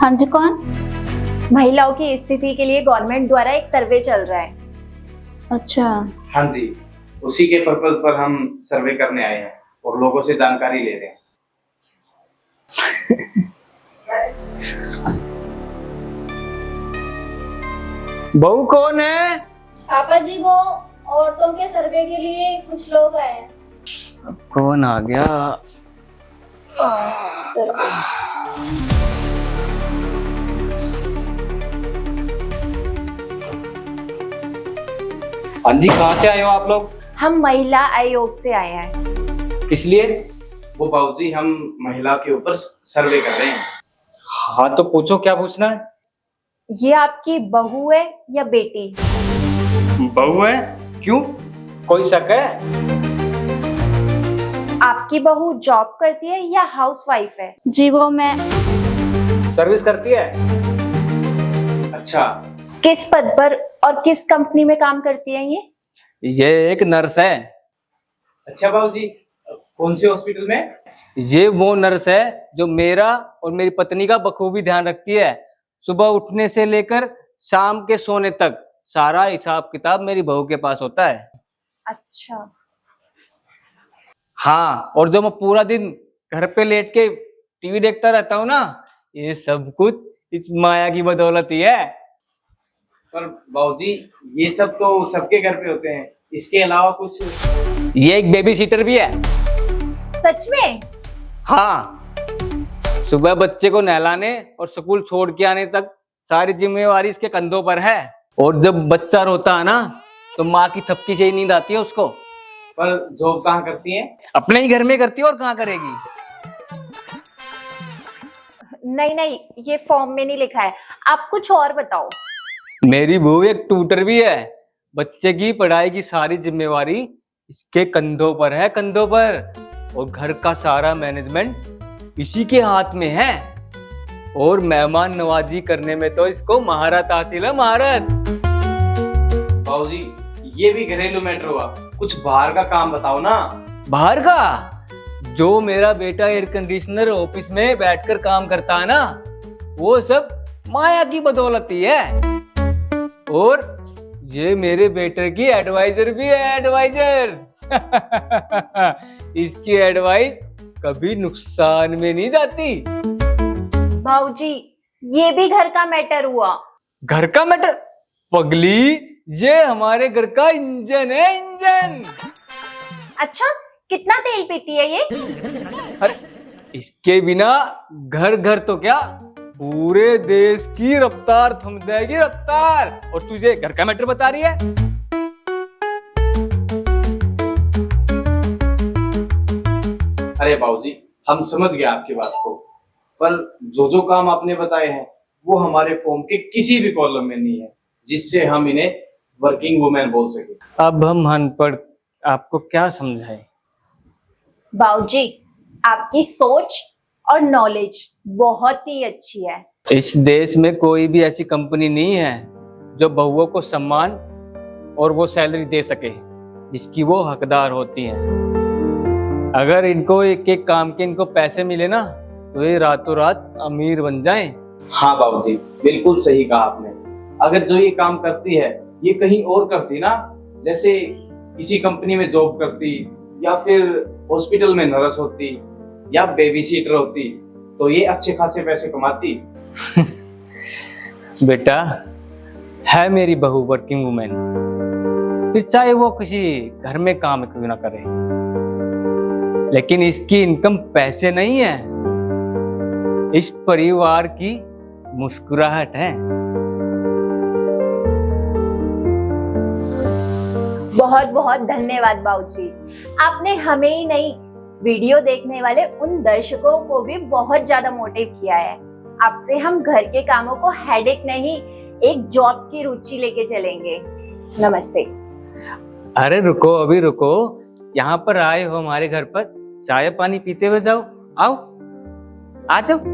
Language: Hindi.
हाँ जी, कौन? महिलाओं की स्थिति के लिए गवर्नमेंट द्वारा एक सर्वे चल रहा है। अच्छा। हाँ जी, उसी के पर्पज पर हम सर्वे करने आए हैं और लोगों से जानकारी ले रहे हैं। बहू कौन है? पापा जी, वो औरतों के सर्वे के लिए कुछ लोग आए हैं। कौन आ गया? हाँ जी, कहाँ से आए हो आप लोग? हम महिला आयोग से आए हैं। किस लिए? वो बाबूजी, हम महिला के ऊपर सर्वे कर रहे हैं। हाँ तो पूछो, क्या पूछना है? ये आपकी बहू है या बेटी? बहू है। क्यों, कोई शक है? आपकी बहू जॉब करती है या हाउसवाइफ है? जी, वो मैं सर्विस करती है। अच्छा, किस पद पर और किस कंपनी में काम करती है ये एक नर्स है। अच्छा बाबूजी, कौन से हॉस्पिटल में? ये वो नर्स है जो मेरा और मेरी पत्नी का बखूबी ध्यान रखती है। सुबह उठने से लेकर शाम के सोने तक सारा हिसाब किताब मेरी बहू के पास होता है। अच्छा। हाँ, और जो मैं पूरा दिन घर पे लेट के टीवी देखता रहता हूँ ना, ये सब कुछ इस माया की बदौलत ही है। पर बाबूजी, ये सब तो सबके घर पे होते हैं, इसके अलावा कुछ? ये एक बेबी सीटर भी है। सच में? हाँ, सुबह बच्चे को नहलाने और स्कूल छोड़ के आने तक सारी जिम्मेवारी इसके कंधों पर है। और जब बच्चा रोता है ना, तो माँ की थपकी से ही नींद आती है उसको। पर जॉब कहाँ करती हैं? अपने ही घर में करती है, और कहाँ करेगी। नहीं नहीं, ये फॉर्म में नहीं लिखा है। आप कुछ और बताओ। मेरी बहू एक ट्यूटर भी है। बच्चे की पढ़ाई की सारी जिम्मेवारी इसके कंधों पर है, कंधों पर। और घर का सारा मैनेजमेंट इसी के हाथ में है। और मेहमान नवाजी करने में तो इसको महारत हासिल है, महारत। बाबूजी, ये भी घरेलू मैटर हुआ, कुछ बाहर का काम बताओ ना। बाहर का? जो मेरा बेटा एयर कंडीशनर ऑफिस में बैठकर काम करता है ना, वो सब माया की बदौलत ही है। और ये मेरे बेटे की एडवाइजर भी है, एडवाइजर। इसकी एडवाइस कभी नुकसान में नहीं जाती। भाऊजी, ये भी घर का मैटर हुआ। घर का मैटर? पगली, ये हमारे घर का इंजन है, इंजन। अच्छा, कितना तेल पीती है ये? अरे, इसके बिना घर घर तो क्या, पूरे देश की रफ्तार थम जाएगी, रफ्तार। और तुझे घर का मैटर बता रही है? अरे बाबूजी, हम समझ गए आपकी बात को, पर जो जो काम आपने बताए हैं वो हमारे फॉर्म के किसी भी कॉलम में नहीं है, जिससे हम इन्हें वर्किंग वुमेन बोल सके। अब हम अनपढ़, आपको क्या समझाएं? भाऊजी, आपकी सोच और नॉलेज बहुत ही अच्छी है। इस देश में कोई भी ऐसी कंपनी नहीं है जो बहुओं को सम्मान और वो सैलरी दे सके जिसकी वो हकदार होती हैं। अगर इनको एक एक काम के इनको पैसे मिले ना, तो ये रातों रात अमीर बन जाएं। हाँ बाबूजी, बिल्कुल सही कहा आपने। अगर जो ये काम करती है ये कहीं और करती ना, जैसे किसी कंपनी में जॉब करती, या फिर हॉस्पिटल में नर्स होती, या बेबी सीटर होती, तो ये अच्छे खासे पैसे कमाती। बेटा, है मेरी बहू वर्किंग वुमेन, फिर चाहे वो किसी घर में काम क्यों ना करे, लेकिन इसकी इनकम पैसे नहीं है, इस परिवार की मुस्कुराहट है। बहुत बहुत धन्यवाद बाबूजी। आपने हमें ही नहीं, वीडियो देखने वाले उन दर्शकों को भी बहुत ज्यादा मोटिव किया है। आपसे हम घर के कामों को हेडेक नहीं, एक जॉब की रुचि लेके चलेंगे। नमस्ते। अरे रुको, अभी रुको। यहाँ पर आए हो हमारे घर पर, चाय पानी पीते हुए जाओ। आओ, आ जाओ।